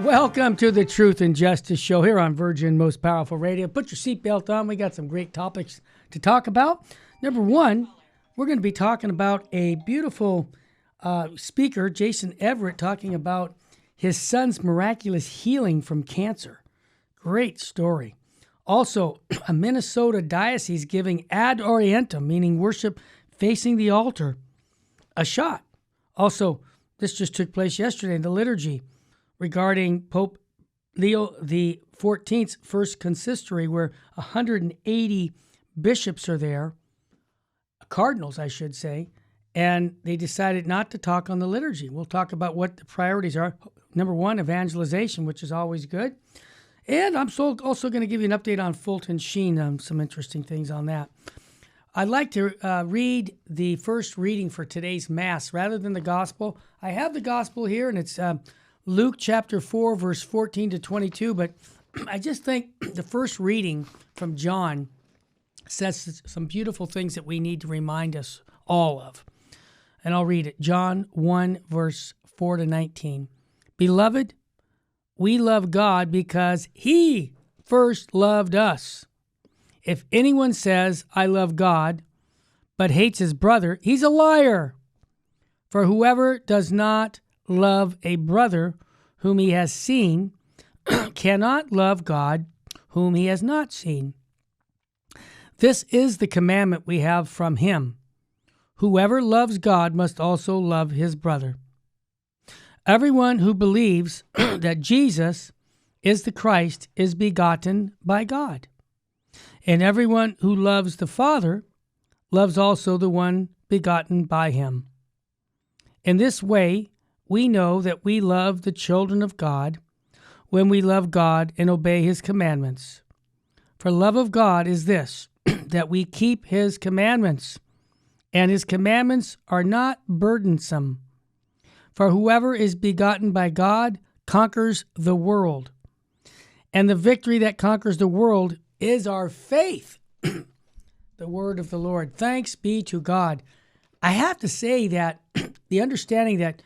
Welcome to the Truth and Justice Show here on Virgin Most Powerful Radio. Put your seatbelt on. We got some great topics to talk about. Number one, we're going to be talking about a beautiful speaker, Jason Everett, talking about his son's miraculous healing from cancer. Great story. Also, a Minnesota diocese giving ad Orientam, meaning worship facing the altar, a shot. Also, this just took place yesterday in the liturgy regarding Pope Leo the 14th's first consistory, where 180 bishops are there, cardinals, I should say, and they decided not to talk on the liturgy. We'll talk about what the priorities are. Number one, evangelization, which is always good. And I'm also going to give you an update on Fulton Sheen, some interesting things on that. I'd like to read the first reading for today's Mass rather than the Gospel. I have the Gospel here, and it's Luke chapter 4, verse 14 to 22, but I just think the first reading from John says some beautiful things that we need to remind us all of. And I'll read it. John 1, verse 4 to 19. Beloved, we love God because He first loved us. If anyone says, I love God, but hates his brother, he's a liar. For whoever does not love a brother whom he has seen cannot love God whom he has not seen. This is the commandment we have from him. Whoever loves God must also love his brother. Everyone who believes that Jesus is the Christ is begotten by God. And everyone who loves the Father loves also the one begotten by him. In this way, we know that we love the children of God when we love God and obey his commandments. For love of God is this, that we keep his commandments, and his commandments are not burdensome. For whoever is begotten by God conquers the world. And the victory that conquers the world is our faith. The word of the Lord. Thanks be to God. I have to say that the understanding that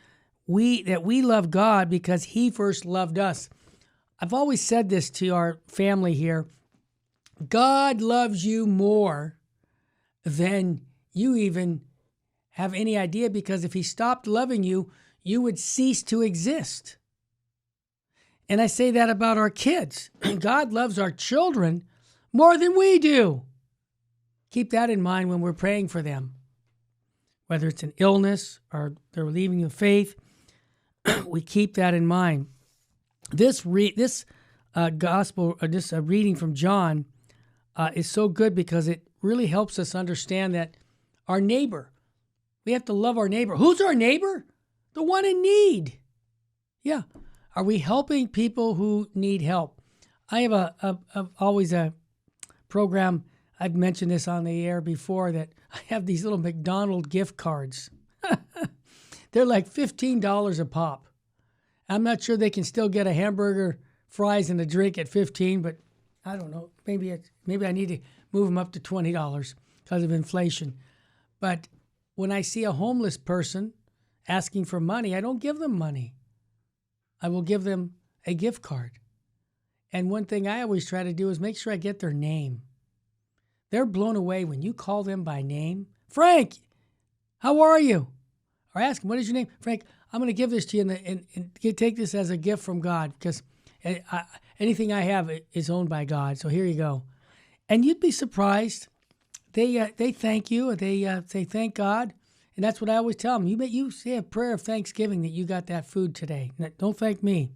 we love God because he first loved us. I've always said this to our family here. God loves you more than you even have any idea, because if he stopped loving you, you would cease to exist. And I say that about our kids. God loves our children more than we do. Keep that in mind when we're praying for them. Whether it's an illness or they're leaving the faith, we keep that in mind. This gospel, or this reading from John is so good because it really helps us understand that our neighbor, we have to love our neighbor. Who's our neighbor? The one in need. Yeah. Are we helping people who need help? I have always a program, I've mentioned this on the air before, that I have these little McDonald's gift cards. They're like $15 a pop. I'm not sure they can still get a hamburger, fries, and a drink at $15, but I don't know. Maybe I need to move them up to $20 because of inflation. But when I see a homeless person asking for money, I don't give them money. I will give them a gift card. And one thing I always try to do is make sure I get their name. They're blown away when you call them by name. Frank, how are you? Or ask them, what is your name? Frank, I'm going to give this to you and take this as a gift from God, because anything I have is owned by God. So here you go. And you'd be surprised. They thank you. They say, thank God. And that's what I always tell them. You say a prayer of thanksgiving that you got that food today. Don't thank me.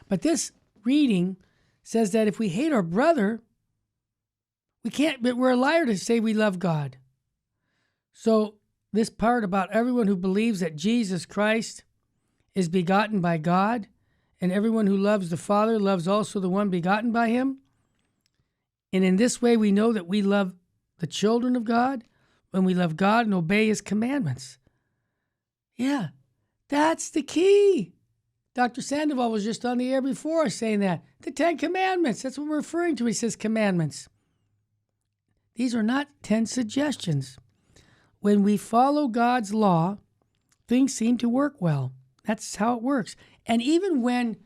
But this reading says that if we hate our brother, we're a liar to say we love God. So this part about everyone who believes that Jesus Christ is begotten by God, and everyone who loves the Father loves also the one begotten by him. And in this way we know that we love the children of God when we love God and obey his commandments. Yeah, that's the key. Dr. Sandoval was just on the air before saying that. The 10 Commandments, that's what we're referring to. He says commandments. These are not 10 suggestions. When we follow God's law, things seem to work well. That's how it works. And even when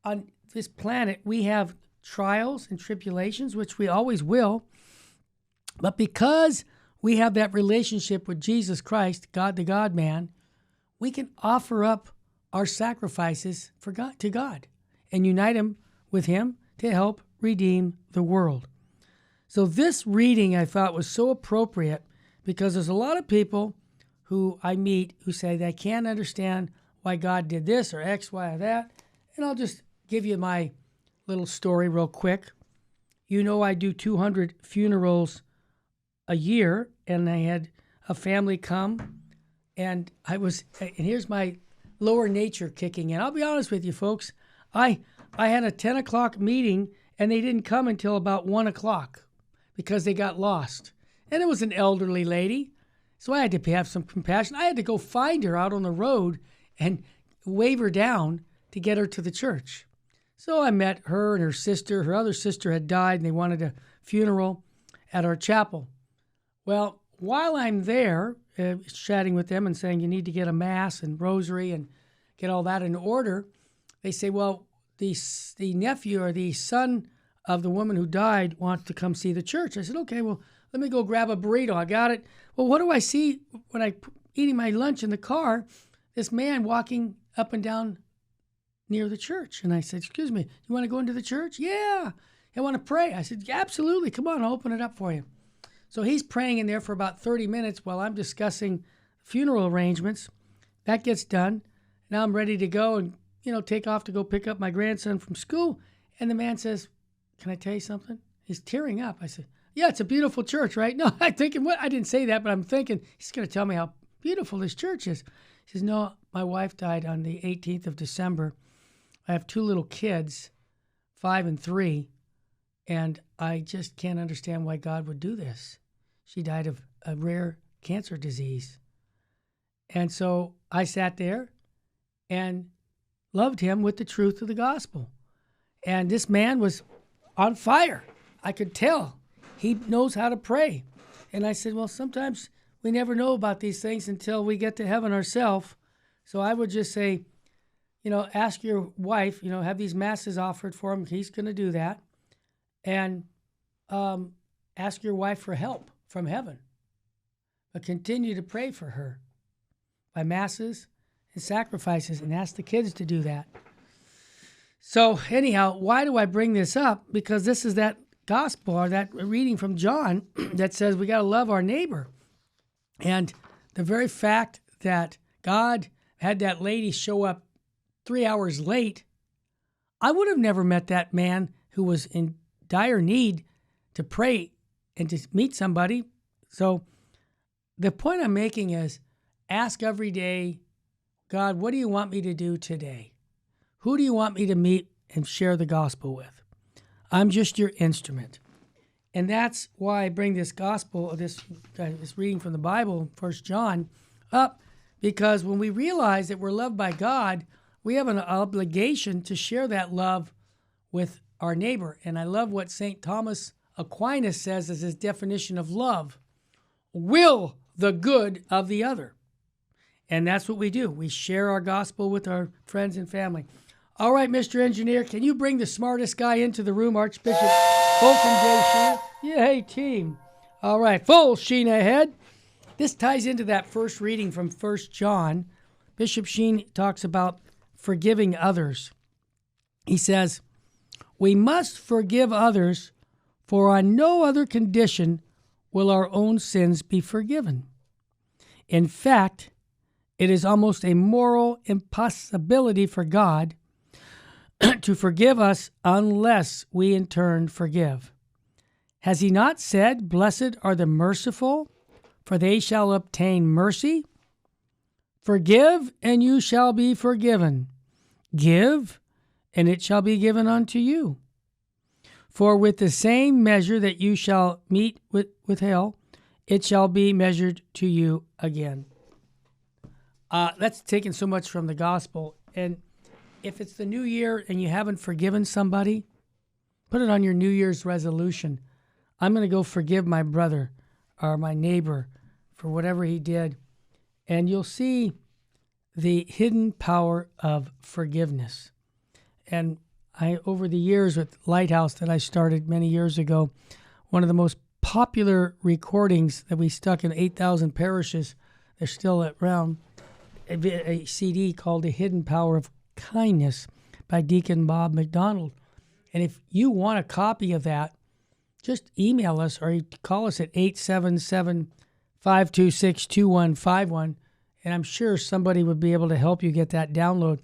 on this planet, we have trials and tribulations, which we always will. But because we have that relationship with Jesus Christ, God, the God-man, we can offer up our sacrifices to God and unite him with him to help redeem the world. So this reading I thought was so appropriate because there's a lot of people who I meet who say they can't understand why God did this or X, Y, or that. And I'll just give you my little story real quick. You know, I do 200 funerals a year, and I had a family come, and here's my lower nature kicking in. I'll be honest with you, folks. I had a 10 o'clock meeting, and they didn't come until about 1 o'clock because they got lost. And it was an elderly lady, so I had to have some compassion. I had to go find her out on the road and wave her down to get her to the church. So I met her and her sister. Her other sister had died, and they wanted a funeral at our chapel. Well, while I'm there, chatting with them and saying you need to get a mass and rosary and get all that in order, they say, well, the nephew or the son of the woman who died wants to come see the church. I said, okay, well, let me go grab a burrito. I got it. Well, what do I see when I'm eating my lunch in the car? This man walking up and down near the church. And I said, excuse me, you want to go into the church? Yeah. I want to pray. I said, absolutely. Come on, I'll open it up for you. So he's praying in there for about 30 minutes while I'm discussing funeral arrangements. That gets done. Now I'm ready to go and, take off to go pick up my grandson from school. And the man says, can I tell you something? He's tearing up. I said, yeah, it's a beautiful church, right? No, I'm thinking, what? I didn't say that, but I'm thinking he's going to tell me how beautiful this church is. He says, no, my wife died on the 18th of December. I have 2 little kids, 5 and 3, and I just can't understand why God would do this. She died of a rare cancer disease. And so I sat there and loved him with the truth of the gospel. And this man was on fire. I could tell. He knows how to pray. And I said, well, sometimes we never know about these things until we get to heaven ourselves. So I would just say, ask your wife, have these masses offered for him. He's going to do that. And ask your wife for help from heaven. But continue to pray for her by masses and sacrifices, and ask the kids to do that. So anyhow, why do I bring this up? Because this is that gospel or that reading from John that says we got to love our neighbor. And the very fact that God had that lady show up 3 hours late, I would have never met that man who was in dire need to pray and to meet somebody. So the point I'm making is ask every day, God, what do you want me to do today? Who do you want me to meet and share the gospel with? I'm just your instrument. And that's why I bring this gospel, this reading from the Bible, 1 John, up, because when we realize that we're loved by God, we have an obligation to share that love with our neighbor. And I love what St. Thomas Aquinas says as his definition of love: will the good of the other. And that's what we do. We share our gospel with our friends and family. All right, Mr. Engineer, can you bring the smartest guy into the room, Archbishop Fulton J. Sheen? Yay, team. All right, full sheen ahead. This ties into that first reading from 1 John. Bishop Sheen talks about forgiving others. He says, we must forgive others, for on no other condition will our own sins be forgiven. In fact, it is almost a moral impossibility for God to forgive us unless we in turn forgive. Has he not said, blessed are the merciful, for they shall obtain mercy? Forgive, and you shall be forgiven. Give, and it shall be given unto you. For with the same measure that you shall meet with hell, it shall be measured to you again. That's taken so much from the gospel. And if it's the new year and you haven't forgiven somebody, put it on your New Year's resolution. I'm going to go forgive my brother or my neighbor for whatever he did. And you'll see the hidden power of forgiveness. And over the years with Lighthouse that I started many years ago, one of the most popular recordings that we stuck in 8,000 parishes, they're still around, a CD called The Hidden Power of Kindness by Deacon Bob McDonald. And if you want a copy of that, just email us or call us at 877-526-2151, and I'm sure somebody would be able to help you get that download,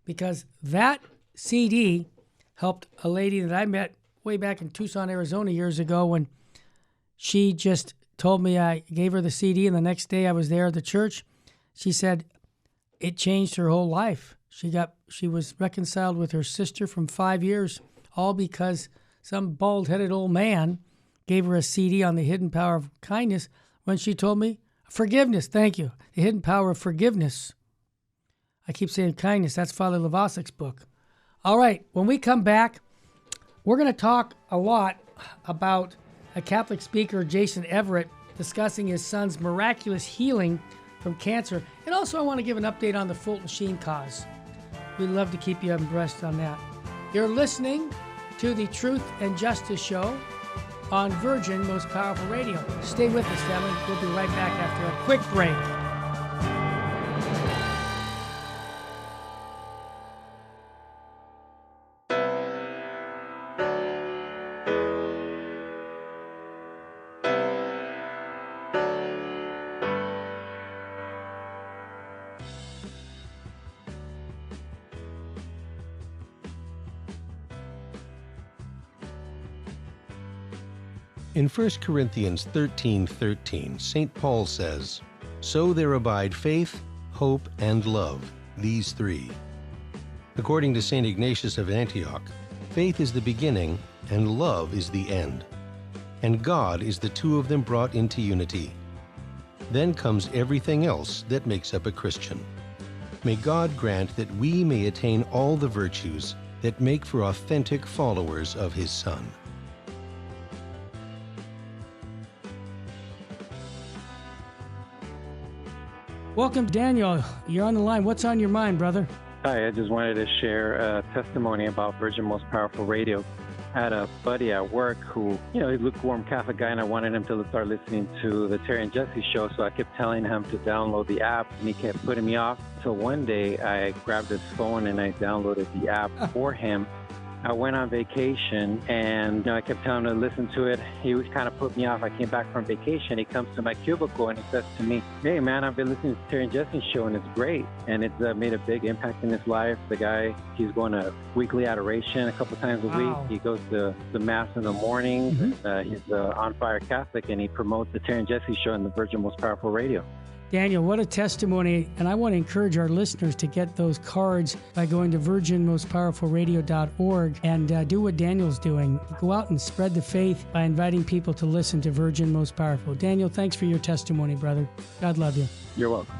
because that CD helped a lady that I met way back in Tucson, Arizona years ago, when she just told me, I gave her the CD, and the next day I was there at the church. She said it changed her whole life. She was reconciled with her sister from 5 years, all because some bald-headed old man gave her a CD on the hidden power of kindness when she told me, forgiveness, thank you, the hidden power of forgiveness. I keep saying kindness. That's Father Levassik's book. All right, when we come back, we're going to talk a lot about a Catholic speaker, Jason Everett, discussing his son's miraculous healing from cancer. And also I want to give an update on the Fulton Sheen cause. We'd love to keep you abreast on that. You're listening to the Truth and Justice Show on Virgin Most Powerful Radio. Stay with us, family. We'll be right back after a quick break. In 1 Corinthians 13:13, St. Paul says, "So there abide faith, hope, and love, these three." According to St. Ignatius of Antioch, faith is the beginning and love is the end. And God is the two of them brought into unity. Then comes everything else that makes up a Christian. May God grant that we may attain all the virtues that make for authentic followers of His Son. Welcome, Daniel. You're on the line. What's on your mind, brother? Hi, I just wanted to share a testimony about Virgin Most Powerful Radio. I had a buddy at work who, he's a lukewarm Catholic guy, and I wanted him to start listening to the Terry and Jesse show, so I kept telling him to download the app, and he kept putting me off. So one day, I grabbed his phone and I downloaded the app for him. I went on vacation, and I kept telling him to listen to it. He was kind of put me off. I came back from vacation. He comes to my cubicle, and he says to me, "Hey, man, I've been listening to Terry and Jesse's show, and it's great." And it's made a big impact in his life. The guy, he's going to weekly adoration a couple times a week. He goes to the Mass in the morning. He's an on-fire Catholic, and he promotes the Terry and Jesse show on the Virgin Most Powerful Radio. Daniel, what a testimony. And I want to encourage our listeners to get those cards by going to virginmostpowerfulradio.org and do what Daniel's doing. Go out and spread the faith by inviting people to listen to Virgin Most Powerful. Daniel, thanks for your testimony, brother. God love you. You're welcome.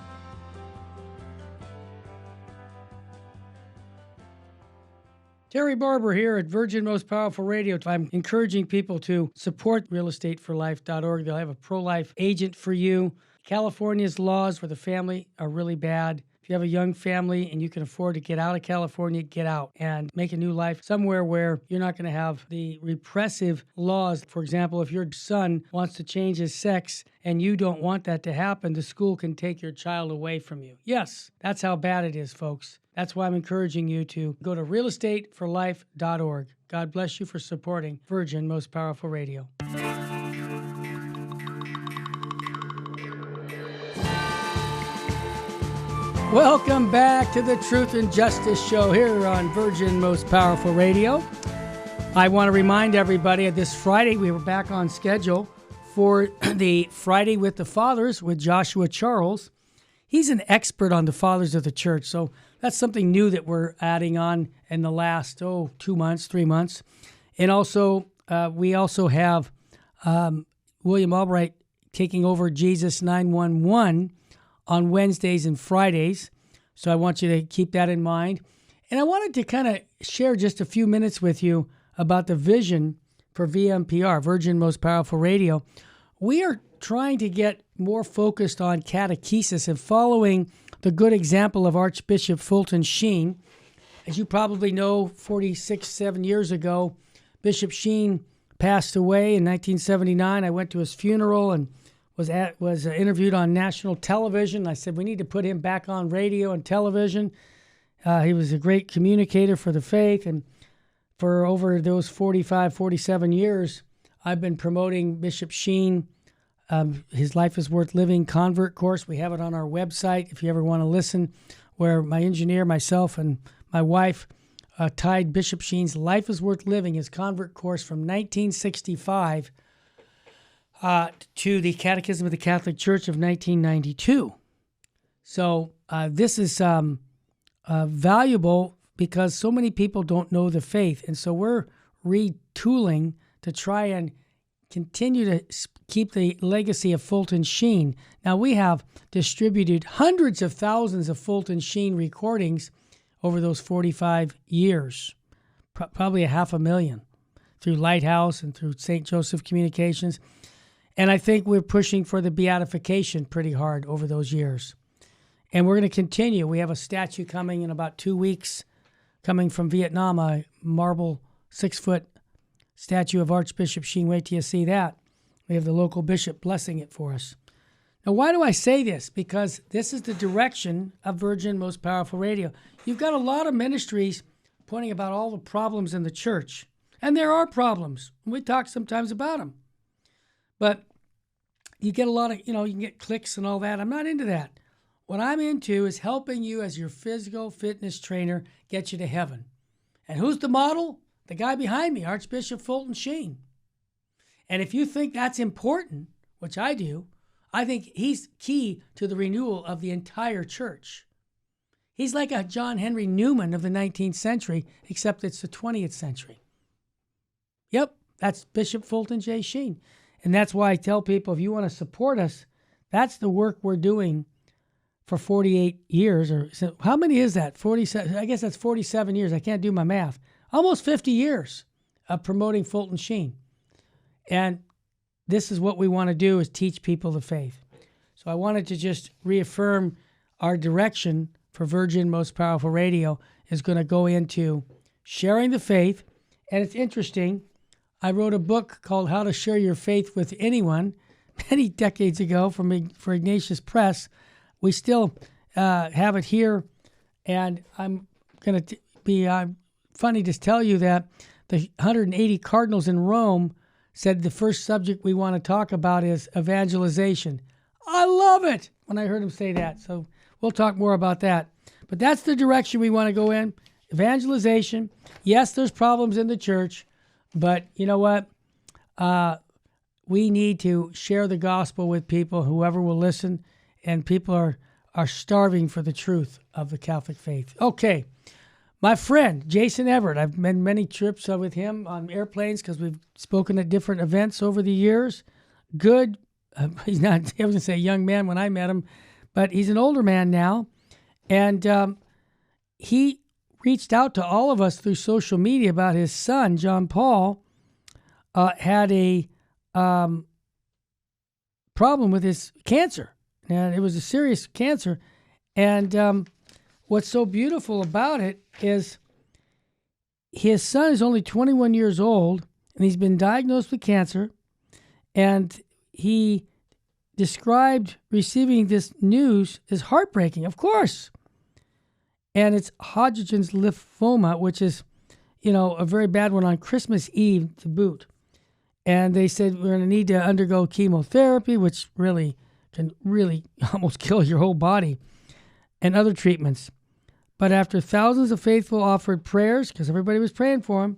Terry Barber here at Virgin Most Powerful Radio. I'm encouraging people to support realestateforlife.org. They'll have a pro-life agent for you. California's laws for the family are really bad. If you have a young family and you can afford to get out of California, get out and make a new life somewhere where you're not going to have the repressive laws. For example, if your son wants to change his sex and you don't want that to happen, the school can take your child away from you. Yes, that's how bad it is, folks. That's why I'm encouraging you to go to realestateforlife.org. God bless you for supporting Virgin Most Powerful Radio. Welcome back to the Truth and Justice Show here on Virgin Most Powerful Radio. I want to remind everybody that this Friday we were back on schedule for the Friday with the Fathers with Joshua Charles. He's an expert on the Fathers of the Church, so that's something new that we're adding on in the last, 2 months, 3 months. And also, we also have William Albright taking over Jesus 911 on Wednesdays and Fridays. So I want you to keep that in mind. And I wanted to kind of share just a few minutes with you about the vision for VMPR, Virgin Most Powerful Radio. We are trying to get more focused on catechesis and following the good example of Archbishop Fulton Sheen. As you probably know, 7 years ago, Bishop Sheen passed away in 1979. I went to his funeral and was interviewed on national television. I said, we need to put him back on radio and television. He was a great communicator for the faith, and for over those 47 years, I've been promoting Bishop Sheen, his Life is Worth Living convert course. We have it on our website if you ever want to listen, where my engineer, myself, and my wife tied Bishop Sheen's Life is Worth Living, his convert course from 1965 to the Catechism of the Catholic Church of 1992. So this is valuable because so many people don't know the faith. And so we're retooling to try and continue to keep the legacy of Fulton Sheen. Now, we have distributed hundreds of thousands of Fulton Sheen recordings over those 45 years, probably 500,000 through Lighthouse and through St. Joseph Communications. And I think we're pushing for the beatification pretty hard over those years. And we're going to continue. We have a statue coming in about 2 weeks, coming from Vietnam, a marble 6-foot statue of Archbishop Sheen. Wait till you see that. We have the local bishop blessing it for us. Now, why do I say this? Because this is the direction of Virgin Most Powerful Radio. You've got a lot of ministries pointing about all the problems in the church. And there are problems. We talk sometimes about them. But you get a lot of, you can get clicks and all that. I'm not into that. What I'm into is helping you as your physical fitness trainer get you to heaven. And who's the model? The guy behind me, Archbishop Fulton Sheen. And if you think that's important, which I do, I think he's key to the renewal of the entire church. He's like a John Henry Newman of the 19th century, except it's the 20th century. Yep, that's Bishop Fulton J. Sheen. And that's why I tell people, if you want to support us, that's the work we're doing for 48 years. Or how many is that? 47. I guess that's 47 years. I can't do my math. Almost 50 years of promoting Fulton Sheen. And this is what we want to do, is teach people the faith. So I wanted to just reaffirm our direction for Virgin Most Powerful Radio is going to go into sharing the faith. And it's interesting. I wrote a book called How to Share Your Faith with Anyone many decades ago for Ignatius Press. We still have it here. And I'm going to be funny to tell you that the 180 cardinals in Rome said the first subject we want to talk about is evangelization. I love it when I heard him say that. So we'll talk more about that. But that's the direction we want to go in. Evangelization. Yes, there's problems in the church, but you know what? We need to share the gospel with people, whoever will listen, and people are starving for the truth of the Catholic faith. Okay. My friend, Jason Everett, I've been many trips with him on airplanes because we've spoken at different events over the years. Good. He's not, I was going to say a young man when I met him, but he's an older man now. And he reached out to all of us through social media about his son, John Paul, had a problem with his cancer. And it was a serious cancer. And what's so beautiful about it is his son is only 21 years old, and he's been diagnosed with cancer, and he described receiving this news as heartbreaking, of course. And it's Hodgkin's lymphoma, which is, a very bad one on Christmas Eve to boot. And they said we're going to need to undergo chemotherapy, which really can almost kill your whole body, and other treatments. But after thousands of faithful offered prayers, because everybody was praying for him,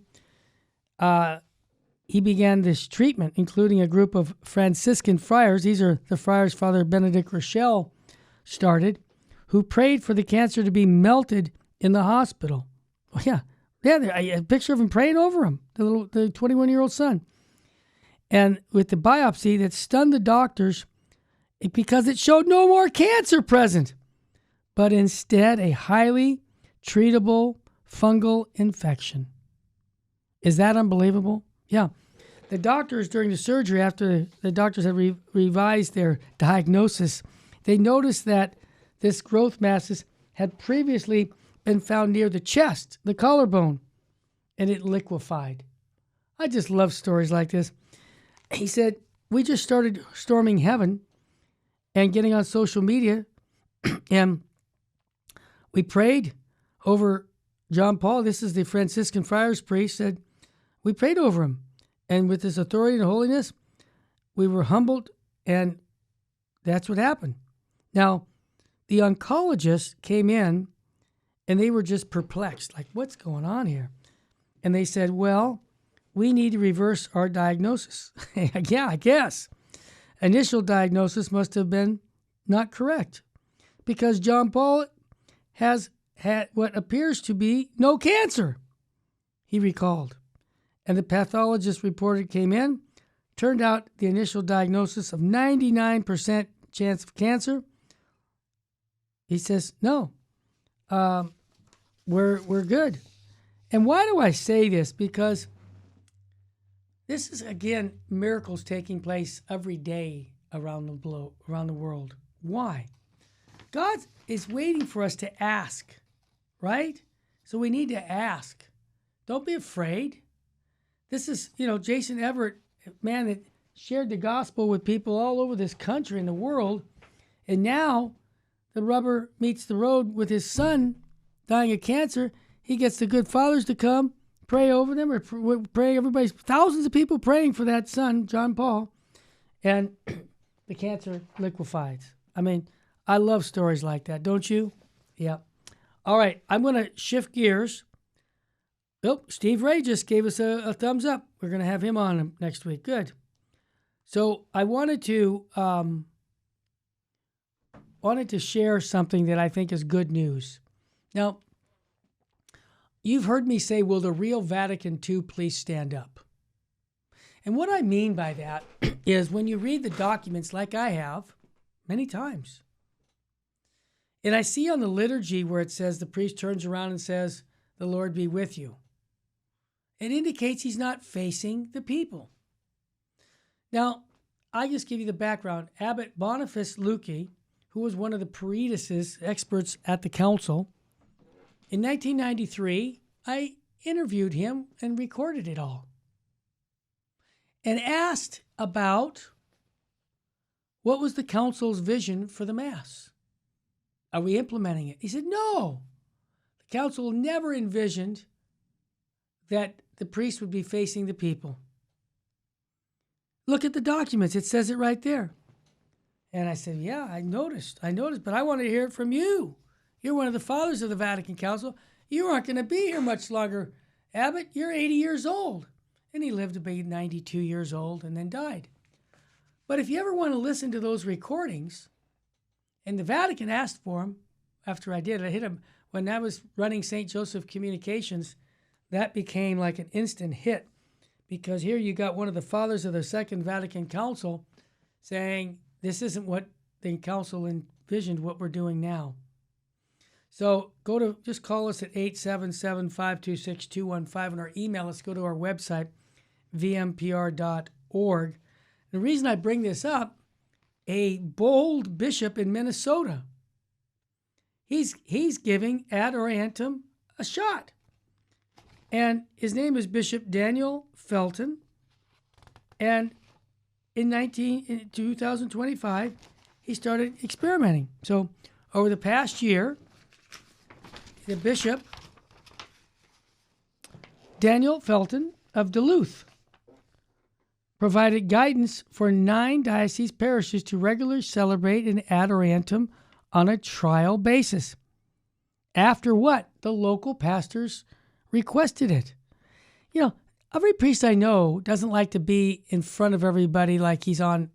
he began this treatment, including a group of Franciscan friars. These are the friars Father Benedict Rochelle started, who prayed for the cancer to be melted in the hospital. Oh, yeah, a picture of him praying over him, the 21-year-old son. And with the biopsy that stunned the doctors because it showed no more cancer present, but instead a highly treatable fungal infection. Is that unbelievable? Yeah. The doctors, during the surgery, after the doctors had revised their diagnosis, they noticed that this growth masses had previously been found near the chest, the collarbone, and it liquefied. I just love stories like this. He said, we just started storming heaven and getting on social media, and we prayed over John Paul. This is the Franciscan friars priest, said, we prayed over him. And with his authority and holiness, we were humbled, and that's what happened. Now, the oncologists came in, and they were just perplexed, like, what's going on here? And they said, well, we need to reverse our diagnosis. Yeah, I guess. Initial diagnosis must have been not correct, because John Paul has had what appears to be no cancer, he recalled. And the pathologist reported came in, turned out the initial diagnosis of 99% chance of cancer. He says, no, we're good. And why do I say this? Because this is, again, miracles taking place every day around the globe, around the world. Why? God is waiting for us to ask, right? So we need to ask. Don't be afraid. This is, Jason Everett, man that shared the gospel with people all over this country and the world. And now the rubber meets the road with his son dying of cancer. He gets the good fathers to come, pray over them, or pray everybody's, thousands of people praying for that son, John Paul, and the cancer liquefies. I mean, I love stories like that, don't you? Yeah. All right, I'm going to shift gears. Oh, Steve Ray just gave us a thumbs up. We're going to have him on next week. Good. So I wanted to share something that I think is good news. Now, you've heard me say, will the real Vatican II please stand up? And what I mean by that is when you read the documents like I have many times, and I see on the liturgy where it says the priest turns around and says, the Lord be with you. It indicates he's not facing the people. Now, I just give you the background. Abbot Boniface Lucchi, who was one of the Peritus experts at the council, in 1993, I interviewed him and recorded it all and asked about what was the council's vision for the Mass. Are we implementing it? He said, no. The council never envisioned that the priest would be facing the people. Look at the documents. It says it right there. And I said, yeah, I noticed, but I want to hear it from you. You're one of the fathers of the Vatican Council. You aren't going to be here much longer, Abbot. You're 80 years old. And he lived to be 92 years old and then died. But if you ever want to listen to those recordings, and the Vatican asked for them after I did, I hit them when I was running St. Joseph Communications. That became like an instant hit, because here you got one of the fathers of the Second Vatican Council saying, this isn't what the council envisioned what we're doing now. So just call us at 877-526-215 or email us. Go to our website, vmpr.org. The reason I bring this up, a bold bishop in Minnesota, he's giving ad Orientam a shot. And his name is Bishop Daniel Felton. And in 2025, he started experimenting. So over the past year, the bishop, Daniel Felton of Duluth, provided guidance for 9 diocese parishes to regularly celebrate an ad Orientam on a trial basis. After what? The local pastors requested it. Every priest I know doesn't like to be in front of everybody like he's on,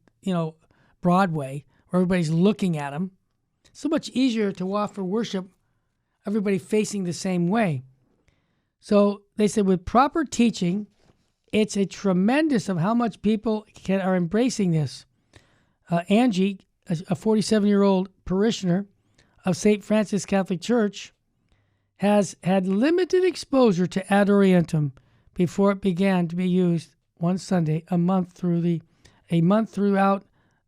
Broadway, where everybody's looking at him. It's so much easier to offer worship, everybody facing the same way. So they said with proper teaching, it's a tremendous of how much people are embracing this. Angie, a 47-year-old parishioner of St. Francis Catholic Church, has had limited exposure to ad Orientam before it began to be used one Sunday a month throughout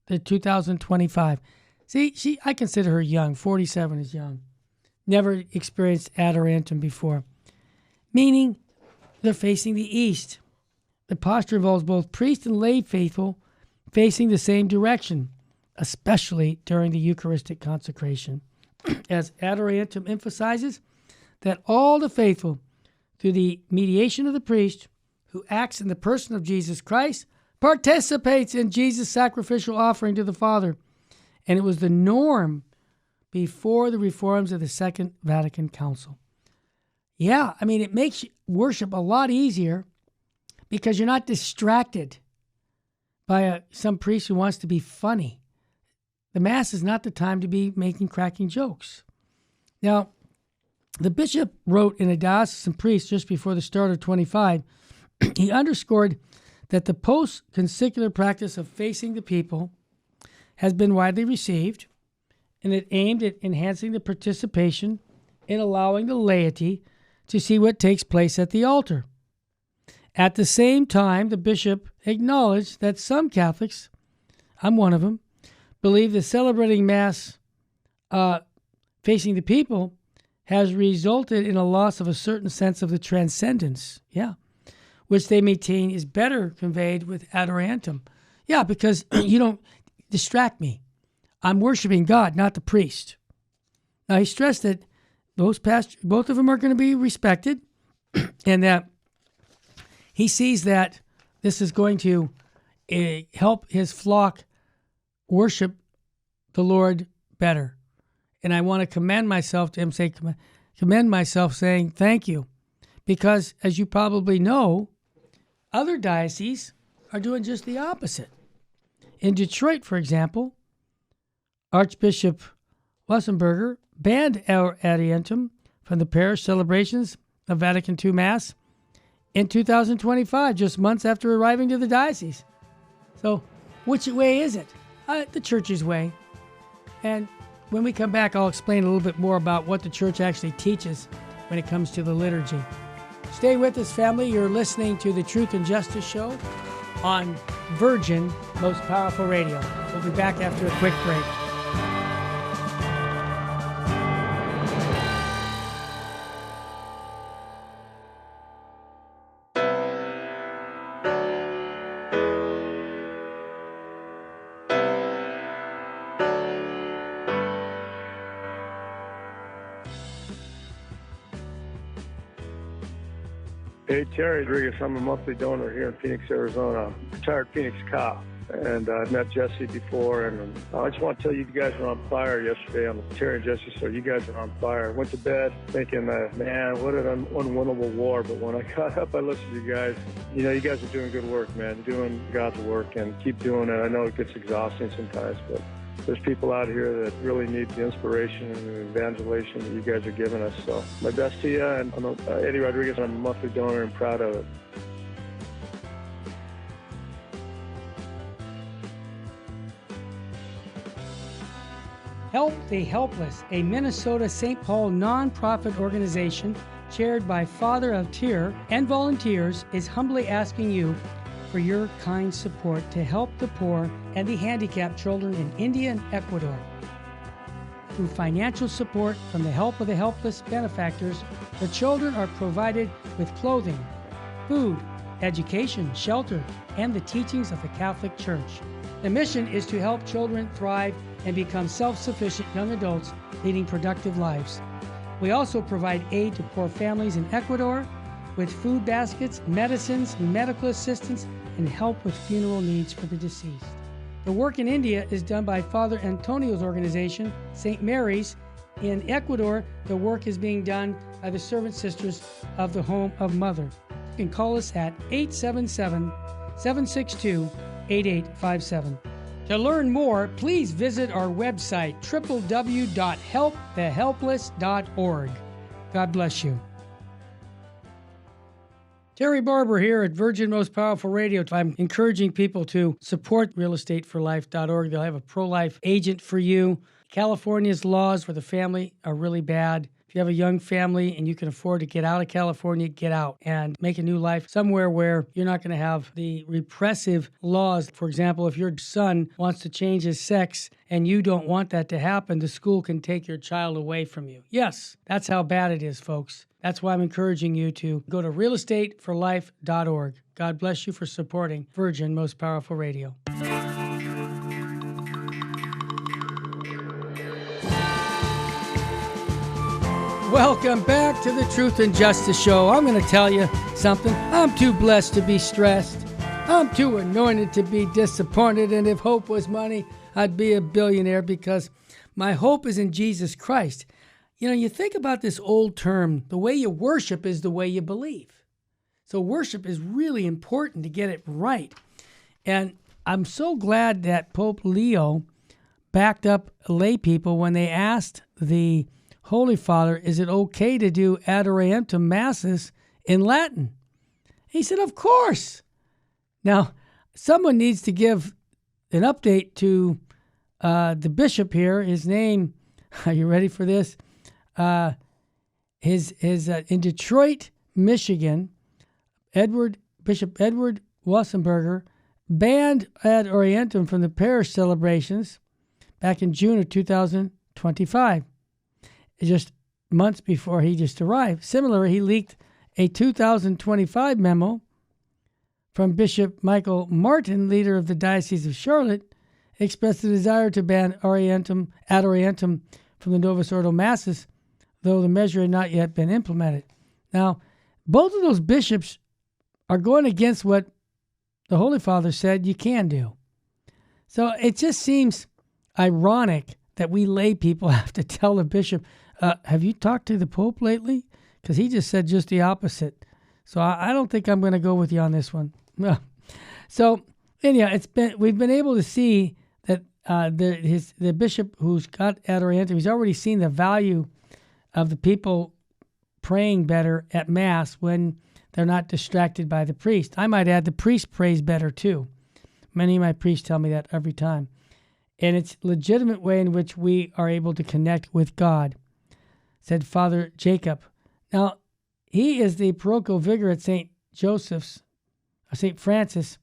the 2025. See, I consider her young. 47 is young. never experienced Orientam before, meaning they're facing the east. The posture involves both priest and lay faithful facing the same direction, especially during the Eucharistic consecration, as Orientam emphasizes that all the faithful, through the mediation of the priest, who acts in the person of Jesus Christ, participates in Jesus' sacrificial offering to the Father. And it was the norm before the reforms of the Second Vatican Council. Yeah, I mean, it makes worship a lot easier because you're not distracted by some priest who wants to be funny. The Mass is not the time to be making cracking jokes. Now, the bishop wrote in a diocesan priest just before the start of 25, he underscored that the post-conciliar practice of facing the people has been widely received, and it aimed at enhancing the participation in allowing the laity to see what takes place at the altar. At the same time, the bishop acknowledged that some Catholics, I'm one of them, believe that celebrating Mass facing the people has resulted in a loss of a certain sense of the transcendence, which they maintain is better conveyed with Orientam. Yeah, because you don't distract me. I'm worshiping God, not the priest. Now, he stressed that both of them are going to be respected, and that he sees that this is going to help his flock worship the Lord better. And I want to commend myself to him, commend myself saying thank you. Because, as you probably know, other dioceses are doing just the opposite. In Detroit, for example, Archbishop Wassenberger banned Orientam from the parish celebrations of Vatican II Mass in 2025, just months after arriving to the diocese. So, which way is it? The Church's way. And when we come back, I'll explain a little bit more about what the Church actually teaches when it comes to the liturgy. Stay with us, family. You're listening to the Truth and Justice Show on Virgin Most Powerful Radio. We'll be back after a quick break. Hey, Terry Rodriguez. I'm a monthly donor here in Phoenix, Arizona. Retired Phoenix cop. And I've met Jesse before. And I just want to tell you, you guys were on fire yesterday on the Terry and Jesse show. You guys are on fire. Went to bed thinking, man, what an unwinnable war. But when I got up, I listened to you guys. You know, you guys are doing good work, man. You're doing God's work, and keep doing it. I know it gets exhausting sometimes, but there's people out here that really need the inspiration and evangelization that you guys are giving us. So my best to you. And I'm Eddie Rodriguez. I'm a monthly donor and proud of it. Help the Helpless, a Minnesota St. Paul nonprofit organization chaired by Father of Tyr and volunteers, is humbly asking you for your kind support to help the poor and the handicapped children in India and Ecuador. Through financial support from the Help of the Helpless benefactors, the children are provided with clothing, food, education, shelter, and the teachings of the Catholic Church. The mission is to help children thrive and become self-sufficient young adults leading productive lives. We also provide aid to poor families in Ecuador with food baskets, medicines, medical assistance, and help with funeral needs for the deceased. The work in India is done by Father Antonio's organization, St. Mary's. In Ecuador, the work is being done by the Servant Sisters of the Home of Mother. You can call us at 877-762-8857. To learn more, please visit our website, www.helpthehelpless.org. God bless you. Terry Barber here at Virgin Most Powerful Radio. I'm encouraging people to support realestateforlife.org. They'll have a pro-life agent for you. California's laws for the family are really bad. If you have a young family and you can afford to get out of California, get out and make a new life somewhere where you're not going to have the repressive laws. For example, if your son wants to change his sex and you don't want that to happen, the school can take your child away from you. Yes, that's how bad it is, folks. That's why I'm encouraging you to go to realestateforlife.org. God bless you for supporting Virgin Most Powerful Radio. Welcome back to the Truth and Justice Show. I'm going to tell you something. I'm too blessed to be stressed. I'm too anointed to be disappointed. And if hope was money, I'd be a billionaire because my hope is in Jesus Christ. You know, you think about this old term, the way you worship is the way you believe. So worship is really important to get it right. And I'm so glad that Pope Leo backed up lay people when they asked the Holy Father, is it okay to do ad Orientam masses in Latin? He said, of course. Now, someone needs to give an update to the bishop here. His name, are you ready for this? His in Detroit, Michigan, Bishop Edward Wassenberger banned ad Orientam from the parish celebrations back in June of 2025. Just months before he just arrived. Similarly, he leaked a 2025 memo from Bishop Michael Martin, leader of the Diocese of Charlotte, expressed a desire to ban ad Orientam from the Novus Ordo masses, though the measure had not yet been implemented. Now, both of those bishops are going against what the Holy Father said you can do. So it just seems ironic that we lay people have to tell the bishop, have you talked to the Pope lately? Because he just said just the opposite. So I don't think I'm going to go with you on this one. So anyhow, we've been able to see that the bishop who's got ad Orientam, he's already seen the value of the people praying better at Mass when they're not distracted by the priest. I might add the priest prays better too. Many of my priests tell me that every time. And it's a legitimate way in which we are able to connect with God, said Father Jacob. Now, he is the parochial vicar at St. Francis,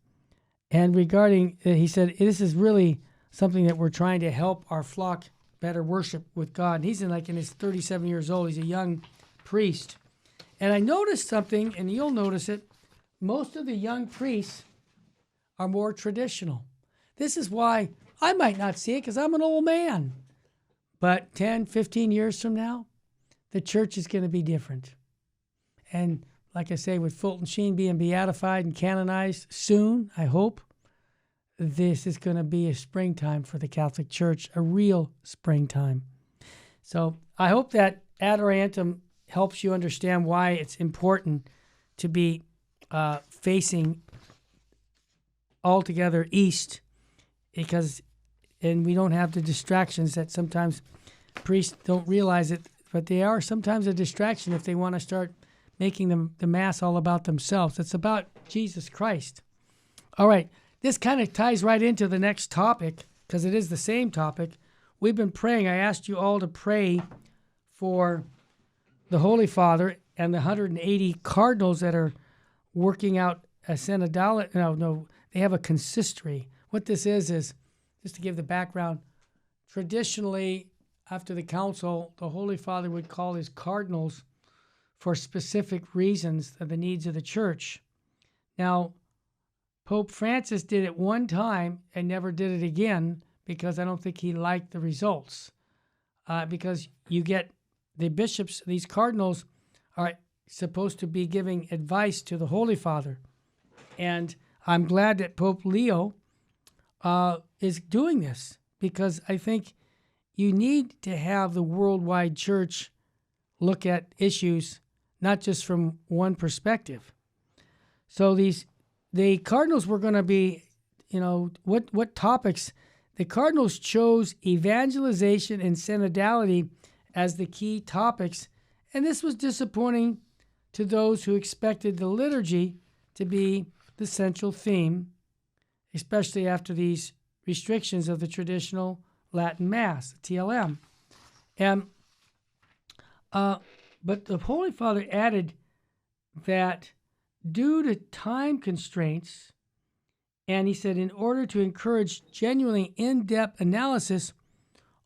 and regarding, he said, this is really something that we're trying to help our flock better worship with God. And he's in his 37 years old. He's a young priest. And I noticed something, and you'll notice it. Most of the young priests are more traditional. This is why I might not see it because I'm an old man. But 10, 15 years from now, the church is going to be different. And like I say, with Fulton Sheen being beatified and canonized soon, I hope, this is going to be a springtime for the Catholic Church, a real springtime. So I hope that ad Orientam helps you understand why it's important to be facing altogether east, and we don't have the distractions that sometimes priests don't realize it, but they are sometimes a distraction if they want to start making the Mass all about themselves. It's about Jesus Christ. All right, this kind of ties right into the next topic because it is the same topic. We've been praying. I asked you all to pray for the Holy Father and the 180 cardinals that are working out a synodality. No, they have a consistory. What this is just to give the background, traditionally, after the council, the Holy Father would call his cardinals for specific reasons of the needs of the church. Now, Pope Francis did it one time and never did it again because I don't think he liked the results. Because you get the bishops, these cardinals are supposed to be giving advice to the Holy Father. And I'm glad that Pope Leo is doing this because I think you need to have the worldwide church look at issues not just from one perspective. So the cardinals were going to be, what topics? The cardinals chose evangelization and synodality as the key topics, and this was disappointing to those who expected the liturgy to be the central theme, especially after these restrictions of the traditional Latin Mass, TLM. And But the Holy Father added that due to time constraints, and he said in order to encourage genuinely in-depth analysis,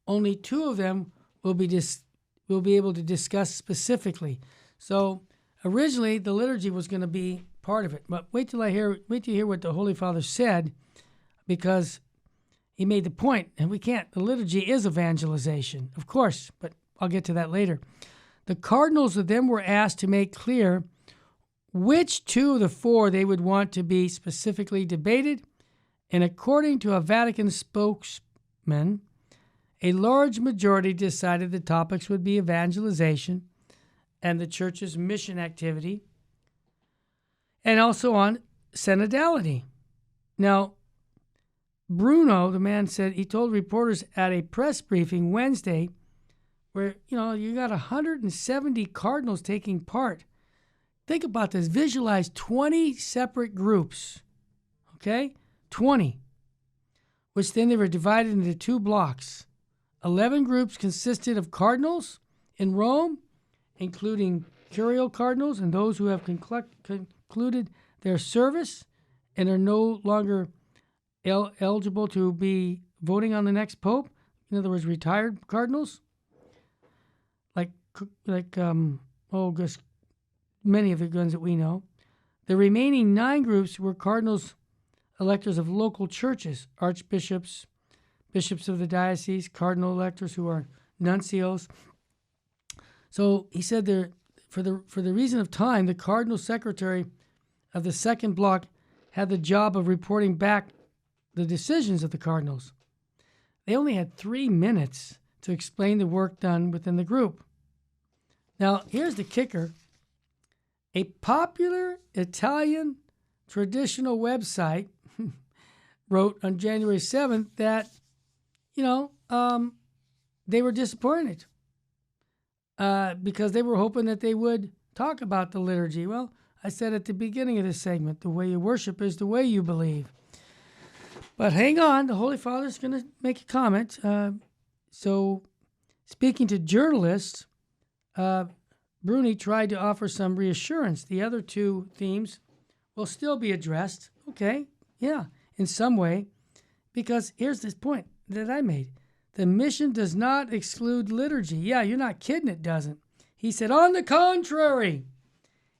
only two of them will be able to discuss specifically. So originally the liturgy was going to be part of it, but wait till you hear what the Holy Father said, because he made the point, and the liturgy is evangelization, of course, but I'll get to that later. The cardinals of them were asked to make clear which two of the four they would want to be specifically debated, and according to a Vatican spokesman, a large majority decided the topics would be evangelization and the church's mission activity, and also on synodality. Now, Bruno, the man, said he told reporters at a press briefing Wednesday, where, you got 170 cardinals taking part. Think about this. Visualize 20 separate groups, okay? 20, which then they were divided into two blocks. 11 groups consisted of cardinals in Rome, including curial cardinals and those who have concluded their service and are no longer eligible to be voting on the next pope. In other words, retired cardinals, just many of the ones that we know. The remaining 9 groups were cardinals, electors of local churches, archbishops, bishops of the diocese, cardinal electors who are nuncios. So he said there, for the reason of time, the cardinal secretary of the second block had the job of reporting back the decisions of the cardinals. They only had 3 minutes to explain the work done within the group. Now, here's the kicker. A popular Italian traditional website wrote on January 7th that, they were disappointed because they were hoping that they would talk about the liturgy. Well, I said at the beginning of this segment, the way you worship is the way you believe. But hang on, the Holy Father's going to make a comment. So, speaking to journalists, Bruni tried to offer some reassurance. The other 2 themes will still be addressed. Okay, yeah, in some way. Because here's this point that I made. The mission does not exclude liturgy. Yeah, you're not kidding, it doesn't. He said, on the contrary,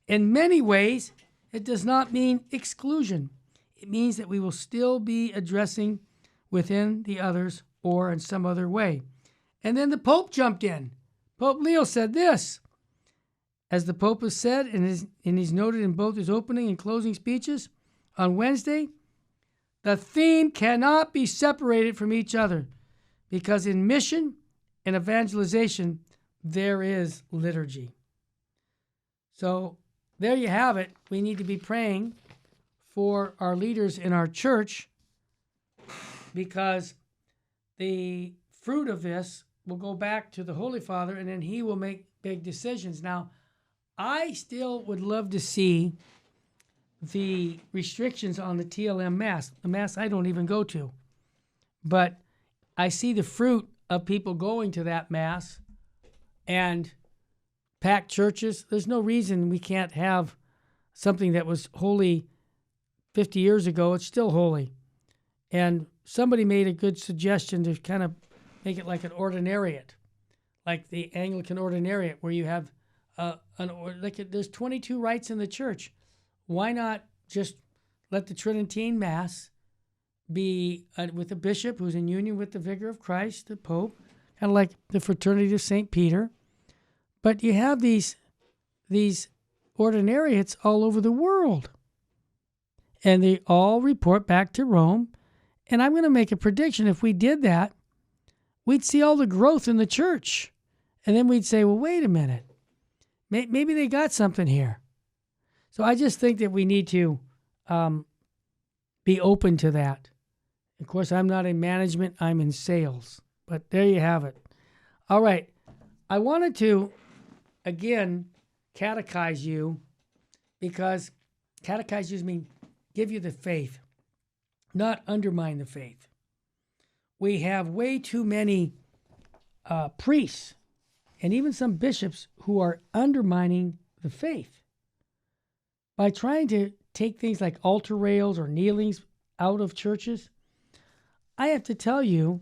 in many ways, it does not mean exclusion. It means that we will still be addressing within the others or in some other way. And then the Pope jumped in. Pope Leo said this. As the Pope has said, and he's noted in both his opening and closing speeches on Wednesday, the theme cannot be separated from each other, because in mission and evangelization, there is liturgy. So there you have it. We need to be praying for our leaders in our church, because the fruit of this will go back to the Holy Father, and then he will make big decisions. Now, I still would love to see the restrictions on the TLM Mass, the Mass I don't even go to. But I see the fruit of people going to that Mass and packed churches. There's no reason we can't have something that was holy 50 years ago. It's still holy. And somebody made a good suggestion to kind of make it like an ordinariate, like the Anglican ordinariate, where you have there's 22 rites in the church. Why not just let the Tridentine Mass be with a bishop who's in union with the vicar of Christ, the Pope, kind of like the Fraternity of St. Peter? But you have these ordinariates all over the world, and they all report back to Rome. And I'm going to make a prediction. If we did that, we'd see all the growth in the church. And then we'd say, well, wait a minute. Maybe they got something here. So I just think that we need to be open to that. Of course, I'm not in management. I'm in sales. But there you have it. All right. I wanted to, again, catechize you, because catechize you means give you the faith, not undermine the faith. We have way too many priests and even some bishops who are undermining the faith by trying to take things like altar rails or kneelings out of churches. I have to tell you,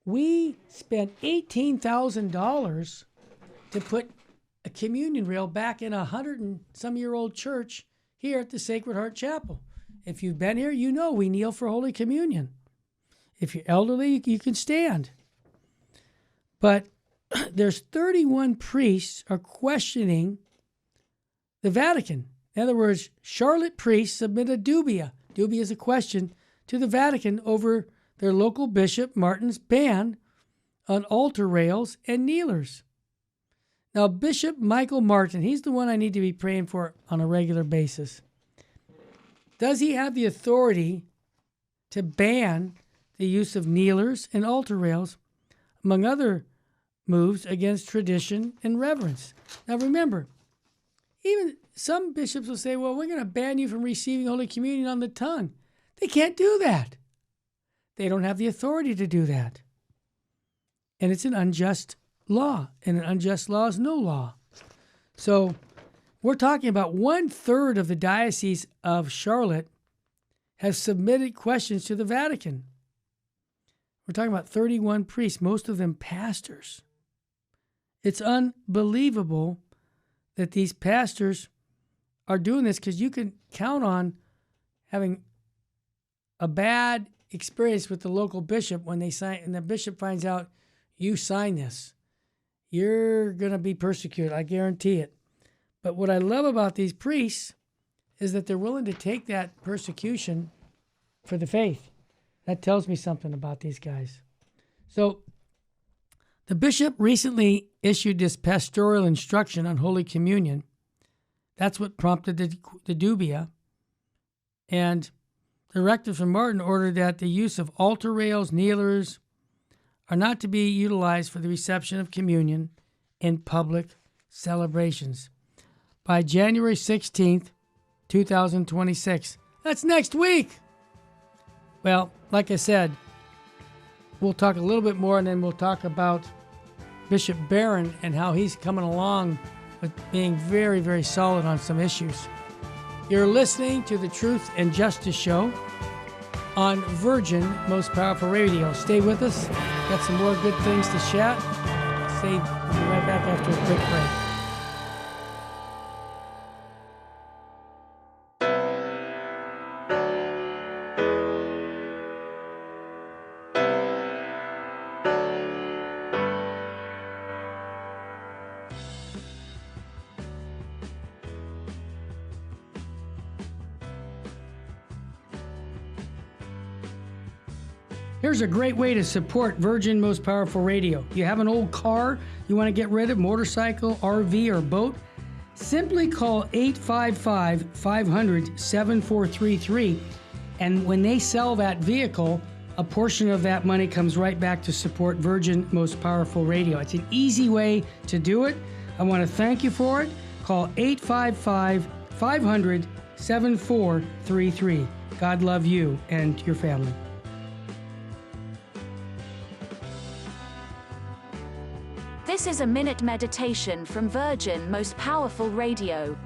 we spent $18,000 to put a communion rail back in a 100-and-some-year-old church here at the Sacred Heart Chapel. If you've been here, you know we kneel for Holy Communion. If you're elderly, you can stand. But there's 31 priests are questioning the Vatican. In other words, Charlotte priests submit a dubia. Dubia is a question to the Vatican over their local bishop, Martin's ban on altar rails and kneelers. Now, Bishop Michael Martin, he's the one I need to be praying for on a regular basis. Does he have the authority to ban the use of kneelers and altar rails, among other moves against tradition and reverence? Now, remember, even some bishops will say, well, we're going to ban you from receiving Holy Communion on the tongue. They can't do that. They don't have the authority to do that. And it's an unjust law, and an unjust law is no law. So we're talking about 1/3 of the Diocese of Charlotte have submitted questions to the Vatican. We're talking about 31 priests, most of them pastors. It's unbelievable that these pastors are doing this, because you can count on having a bad experience with the local bishop when they sign, and the bishop finds out you sign this. You're going to be persecuted, I guarantee it. But what I love about these priests is that they're willing to take that persecution for the faith. That tells me something about these guys. So the bishop recently issued this pastoral instruction on Holy Communion. That's what prompted the dubia. And the rector from Martin ordered that the use of altar rails, kneelers, are not to be utilized for the reception of communion in public celebrations. By January 16th, 2026. That's next week. Well, like I said, we'll talk a little bit more, and then we'll talk about Bishop Barron and how he's coming along with being very, very solid on some issues. You're listening to the Truth and Justice Show on Virgin Most Powerful Radio. Stay with us. Got some more good things to chat. We'll be right back after a quick break. Here's a great way to support Virgin Most Powerful Radio. You have an old car you want to get rid of, motorcycle, RV, or boat? Simply call 855-500-7433, and when they sell that vehicle, a portion of that money comes right back to support Virgin Most Powerful Radio. It's an easy way to do it. I want to thank you for it. Call 855-500-7433. God love you and your family. This is a minute meditation from Virgin Most Powerful Radio.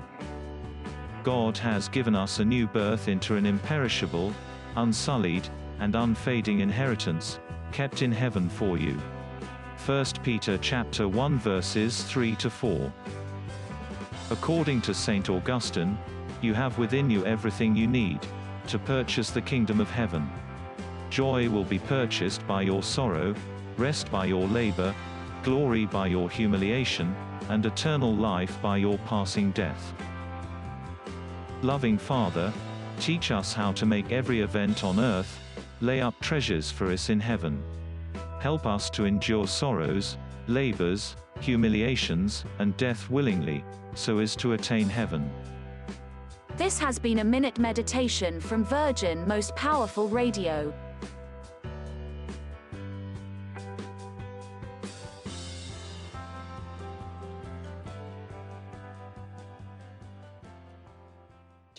God has given us a new birth into an imperishable, unsullied, and unfading inheritance, kept in heaven for you. 1 Peter chapter 1 verses 3-4. According to St. Augustine, you have within you everything you need to purchase the kingdom of heaven. Joy will be purchased by your sorrow, rest by your labor, glory by your humiliation, and eternal life by your passing death. Loving Father, teach us how to make every event on earth lay up treasures for us in heaven. Help us to endure sorrows, labors, humiliations, and death willingly, so as to attain heaven. This has been a minute meditation from Virgin Most Powerful Radio.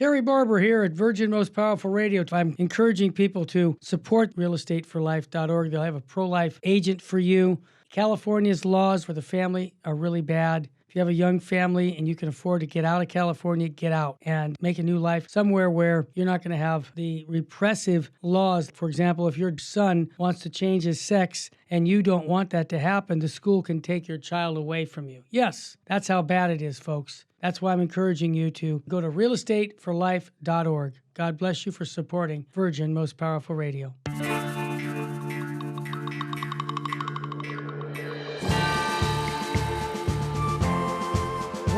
Terry Barber here at Virgin Most Powerful Radio. I'm encouraging people to support realestateforlife.org. They'll have a pro-life agent for you. California's laws for the family are really bad. If you have a young family and you can afford to get out of California, get out and make a new life somewhere where you're not going to have the repressive laws. For example, if your son wants to change his sex and you don't want that to happen, the school can take your child away from you. Yes, that's how bad it is, folks. That's why I'm encouraging you to go to realestateforlife.org. God bless you for supporting Virgin Most Powerful Radio.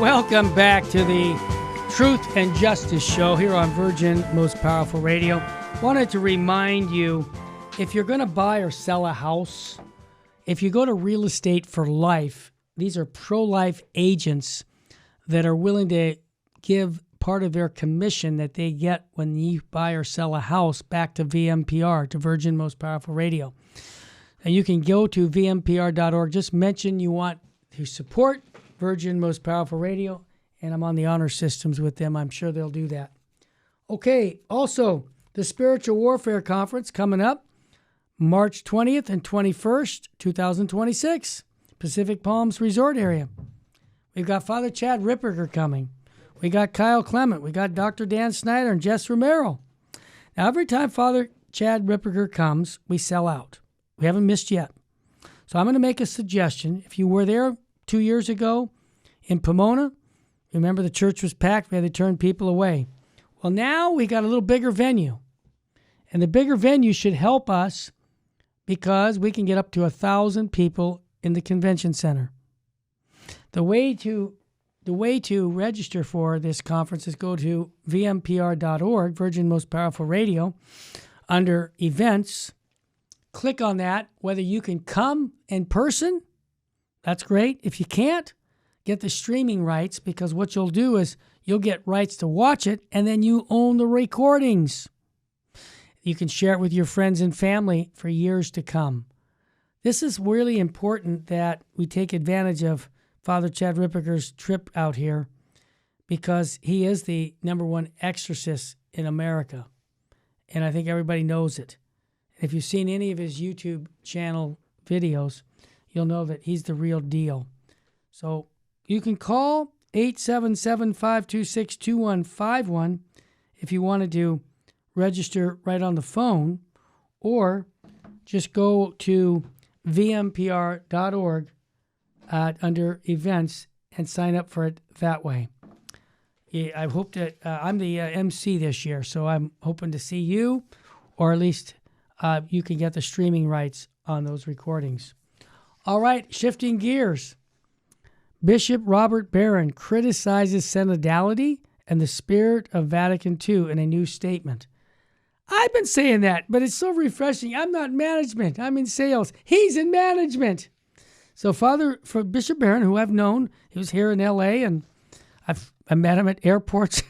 Welcome back to the Truth and Justice Show here on Virgin Most Powerful Radio. Wanted to remind you, if you're going to buy or sell a house, if you go to Real Estate for Life, these are pro-life agents that are willing to give part of their commission that they get when you buy or sell a house back to VMPR, to Virgin Most Powerful Radio. And you can go to vmpr.org. Just mention you want to support Virgin Most Powerful Radio, and I'm on the honor systems with them. I'm sure they'll do that. Okay, also, the Spiritual Warfare Conference coming up March 20th and 21st, 2026, Pacific Palms Resort Area. We've got Father Chad Ripperger coming. We got Kyle Clement. We got Dr. Dan Snyder and Jess Romero. Now, every time Father Chad Ripperger comes, we sell out. We haven't missed yet. So I'm going to make a suggestion. If you were there 2 years ago in Pomona, remember the church was packed. We had to turn people away. Well, now we got a little bigger venue. And the bigger venue should help us because we can get up to 1,000 people in the convention center. The way to register for this conference is go to vmpr.org, Virgin Most Powerful Radio, under events. Click on that. Whether you can come in person, that's great. If you can't, get the streaming rights, because what you'll do is you'll get rights to watch it, and then you own the recordings. You can share it with your friends and family for years to come. This is really important that we take advantage of Father Chad Ripperger's trip out here, because he is the #1 exorcist in America, and I think everybody knows it. If you've seen any of his YouTube channel videos, you'll know that he's the real deal. So you can call 877-526-2151 if you wanted to register right on the phone, or just go to vmpr.org under events and sign up for it that way. I hope that I'm the MC this year, so I'm hoping to see you, or at least you can get the streaming rights on those recordings. All right, shifting gears. Bishop Robert Barron criticizes synodality and the spirit of Vatican II in a new statement. I've been saying that, but it's so refreshing. I'm not in management. I'm in sales. He's in management. So for Bishop Barron, who I've known, he was here in L.A., and I met him at airports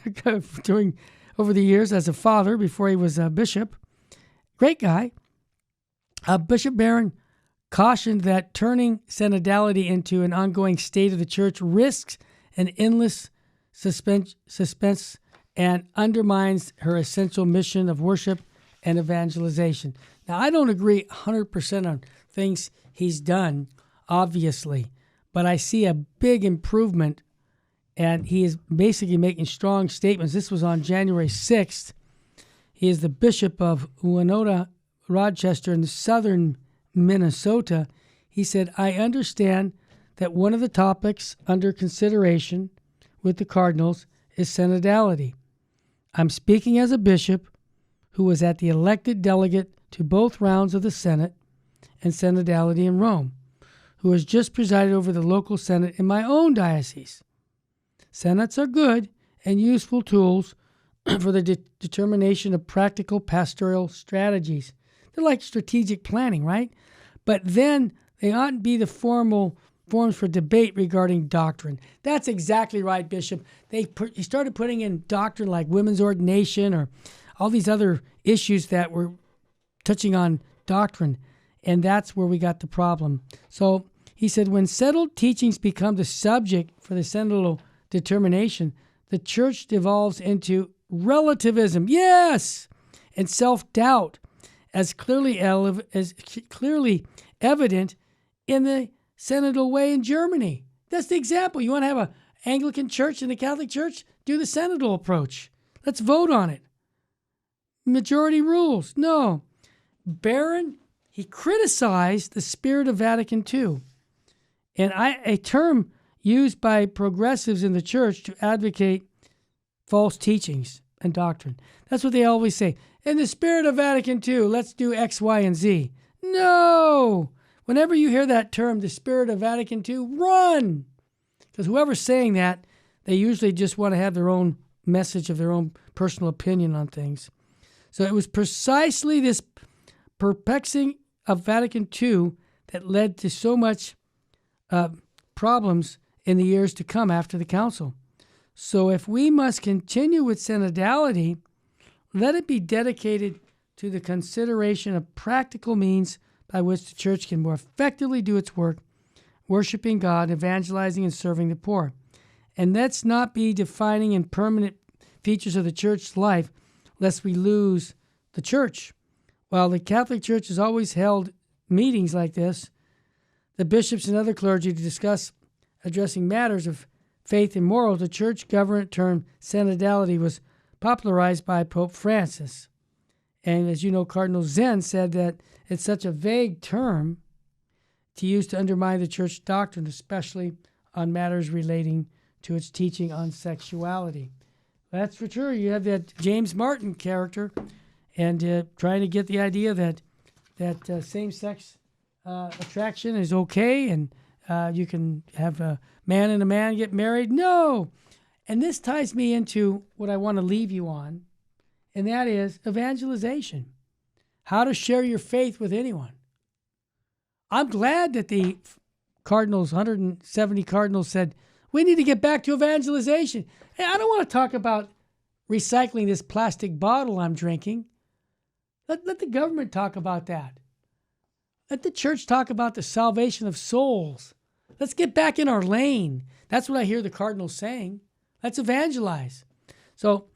over the years as a father before he was a bishop. Great guy. Bishop Barron cautioned that turning synodality into an ongoing state of the church risks an endless suspense and undermines her essential mission of worship and evangelization. Now, I don't agree 100% on things he's done, obviously, but I see a big improvement, and he is basically making strong statements. This was on January 6th. He is the bishop of Winona, Rochester in southern Minnesota. He said, I understand that one of the topics under consideration with the cardinals is synodality. I'm speaking as a bishop who was at the elected delegate to both rounds of the Senate and synodality in Rome, who has just presided over the local Senate in my own diocese. Senates are good and useful tools for the determination of practical pastoral strategies. They're like strategic planning, right? But then they oughtn't be the forms for debate regarding doctrine. That's exactly right, Bishop. He started putting in doctrine like women's ordination or all these other issues that were touching on doctrine, and that's where we got the problem. So he said, when settled teachings become the subject for the synodal determination, the church devolves into relativism, yes, and self-doubt, as clearly evident in the synodal way in Germany. That's the example. You want to have an Anglican church and a Catholic church? Do the synodal approach. Let's vote on it. Majority rules. No. Barron, he criticized the spirit of Vatican II, and a term used by progressives in the church to advocate false teachings and doctrine. That's what they always say. In the spirit of Vatican II, let's do X, Y, and Z. No! Whenever you hear that term, the spirit of Vatican II, run! Because whoever's saying that, they usually just want to have their own message of their own personal opinion on things. So it was precisely this perplexing of Vatican II that led to so much problems in the years to come after the council. So if we must continue with synodality, let it be dedicated to the consideration of practical means by which the church can more effectively do its work, worshiping God, evangelizing, and serving the poor. And let's not be defining and permanent features of the church's life, lest we lose the church. While the Catholic Church has always held meetings like this, the bishops and other clergy to discuss addressing matters of faith and morals, the church government term synodality was popularized by Pope Francis. And as you know, Cardinal Zen said that it's such a vague term to use to undermine the church doctrine, especially on matters relating to its teaching on sexuality. That's for sure. You have that James Martin character, and trying to get the idea that same-sex attraction is okay, and you can have a man and a man get married. No! And this ties me into what I want to leave you on, and that is evangelization. How to share your faith with anyone. I'm glad that the cardinals, 170 cardinals, said, we need to get back to evangelization. Hey, I don't want to talk about recycling this plastic bottle I'm drinking. Let the government talk about that. Let the church talk about the salvation of souls. Let's get back in our lane. That's what I hear the cardinals saying. Let's evangelize. So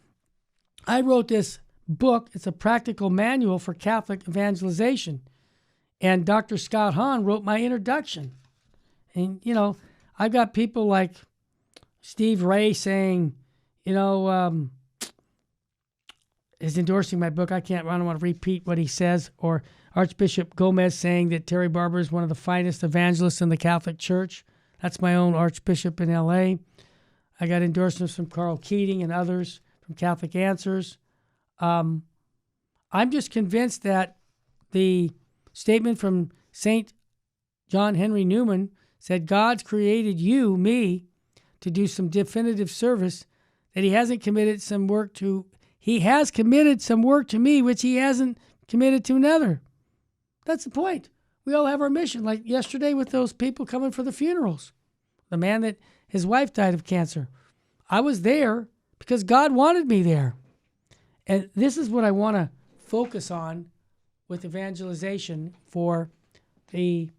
I wrote this book. It's a practical manual for Catholic evangelization. And Dr. Scott Hahn wrote my introduction. And, I've got people like Steve Ray saying, is endorsing my book. I don't want to repeat what he says. Or Archbishop Gomez saying that Terry Barber is one of the finest evangelists in the Catholic Church. That's my own Archbishop in L.A. I got endorsements from Carl Keating and others from Catholic Answers. I'm just convinced that the statement from St. John Henry Newman said, God's created you, me, to do some definitive service, that he has committed some work to me, which he hasn't committed to another. That's the point. We all have our mission, like yesterday with those people coming for the funerals. The man that his wife died of cancer. I was there because God wanted me there. And this is what I want to focus on with evangelization for the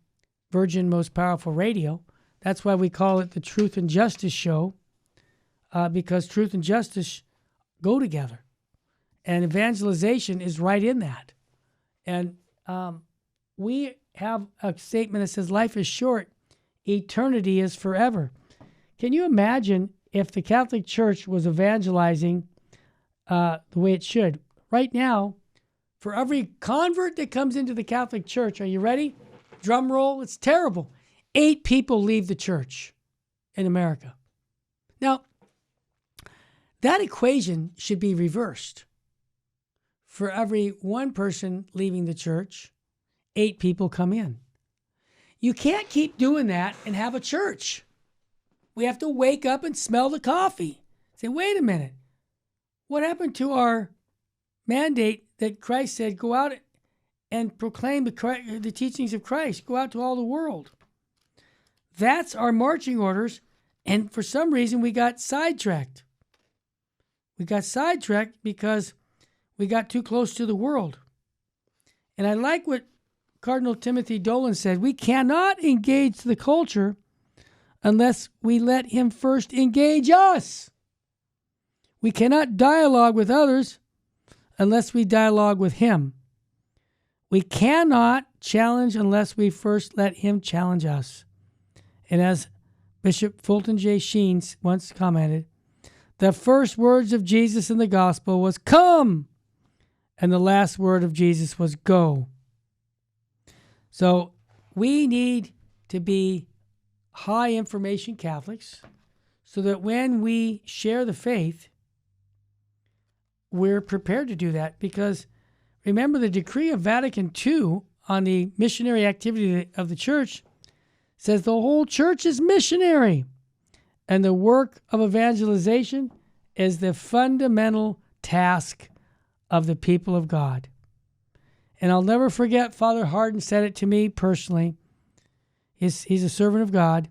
Virgin Most Powerful Radio. That's why we call it the Truth and Justice Show, because truth and justice go together. And evangelization is right in that. And we have a statement that says, life is short, eternity is forever. Can you imagine if the Catholic Church was evangelizing the way it should? Right now, for every convert that comes into the Catholic Church, are you ready? Drum roll, it's terrible. 8 people leave the church in America. Now, that equation should be reversed. For every 1 person leaving the church, 8 people come in. You can't keep doing that and have a church. We have to wake up and smell the coffee. Say, wait a minute. What happened to our mandate that Christ said, go out and proclaim the teachings of Christ. Go out to all the world. That's our marching orders, and for some reason we got sidetracked. We got sidetracked because we got too close to the world. And I like what Cardinal Timothy Dolan said. We cannot engage the culture unless we let him first engage us. We cannot dialogue with others unless we dialogue with Him. We cannot challenge unless we first let Him challenge us. And as Bishop Fulton J. Sheen once commented, the first words of Jesus in the gospel was come, and the last word of Jesus was go. So we need to be high information Catholics so that when we share the faith, we're prepared to do that. Because remember, the decree of Vatican II on the missionary activity of the church says the whole church is missionary, and the work of evangelization is the fundamental task of the people of God. And I'll never forget, Father Hardin said it to me personally. He's a servant of God,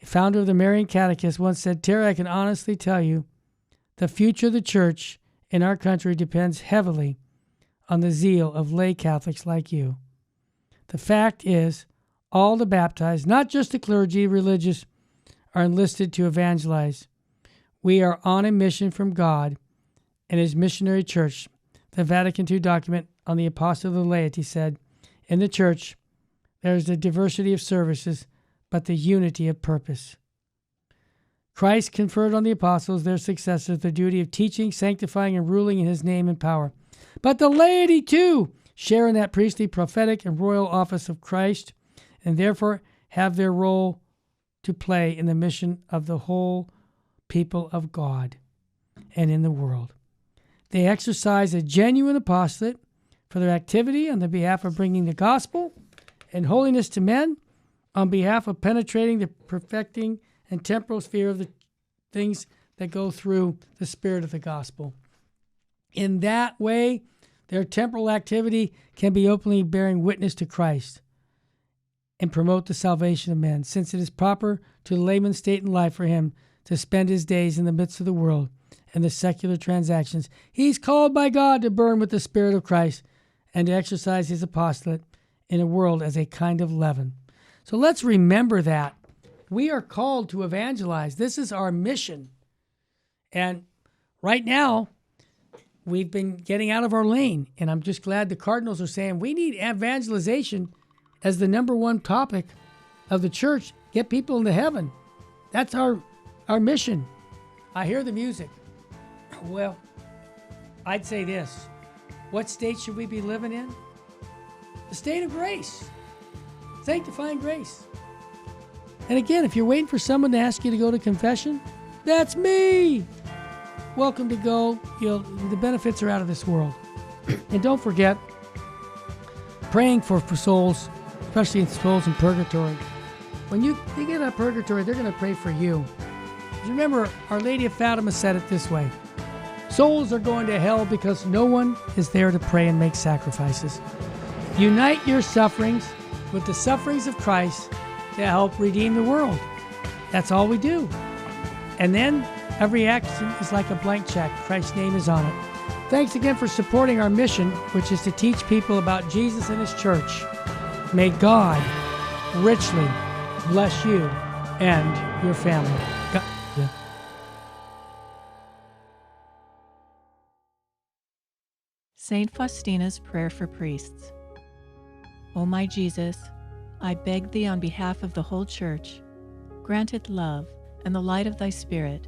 founder of the Marian Catechism, once said, Terry, I can honestly tell you, the future of the church in our country depends heavily on the zeal of lay Catholics like you. The fact is, all the baptized, not just the clergy, religious, are enlisted to evangelize. We are on a mission from God and His missionary church. The Vatican II document on the apostle of the laity said, in the church, there is a diversity of services, but the unity of purpose. Christ conferred on the apostles, their successors, the duty of teaching, sanctifying, and ruling in His name and power. But the laity, too, share in that priestly, prophetic, and royal office of Christ, and therefore have their role to play in the mission of the whole people of God and in the world. They exercise a genuine apostolate for their activity on the behalf of bringing the gospel and holiness to men, on behalf of penetrating the perfecting and temporal sphere of the things that go through the spirit of the gospel. In that way, their temporal activity can be openly bearing witness to Christ and promote the salvation of men, since it is proper to the layman's state in life for him to spend his days in the midst of the world and the secular transactions. He's called by God to burn with the Spirit of Christ and to exercise his apostolate in a world as a kind of leaven. So let's remember that. We are called to evangelize. This is our mission. And right now, we've been getting out of our lane. And I'm just glad the Cardinals are saying we need evangelization as the number one topic of the church. Get people into heaven. That's our mission. I hear the music. Well, I'd say this. What state should we be living in? The state of grace. Sanctifying grace. And again, if you're waiting for someone to ask you to go to confession, that's me. Welcome to go. The benefits are out of this world. And don't forget, praying for souls, especially souls in purgatory. When you get out of purgatory, they're going to pray for you. Remember, Our Lady of Fatima said it this way. Souls are going to hell because no one is there to pray and make sacrifices. Unite your sufferings with the sufferings of Christ to help redeem the world. That's all we do. And then every action is like a blank check. Christ's name is on it. Thanks again for supporting our mission, which is to teach people about Jesus and his church. May God richly bless you and your family. Saint Faustina's Prayer for Priests. O my Jesus, I beg thee on behalf of the whole Church, grant it love and the light of thy Spirit,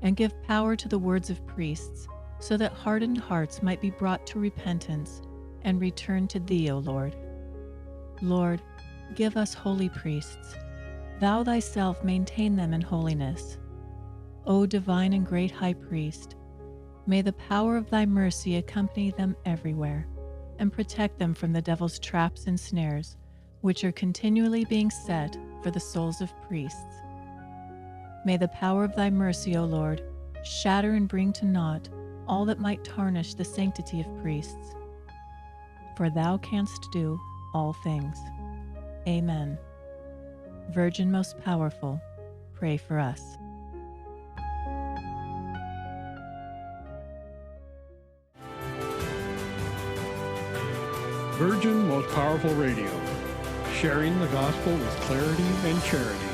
and give power to the words of priests, so that hardened hearts might be brought to repentance and return to thee, O Lord. Lord, give us holy priests. Thou thyself maintain them in holiness. O divine and great High Priest, may the power of thy mercy accompany them everywhere, and protect them from the devil's traps and snares, which are continually being set for the souls of priests. May the power of thy mercy, O Lord, shatter and bring to naught all that might tarnish the sanctity of priests. For thou canst do all things. Amen. Virgin most powerful, pray for us. Virgin Most Powerful Radio, sharing the gospel with clarity and charity.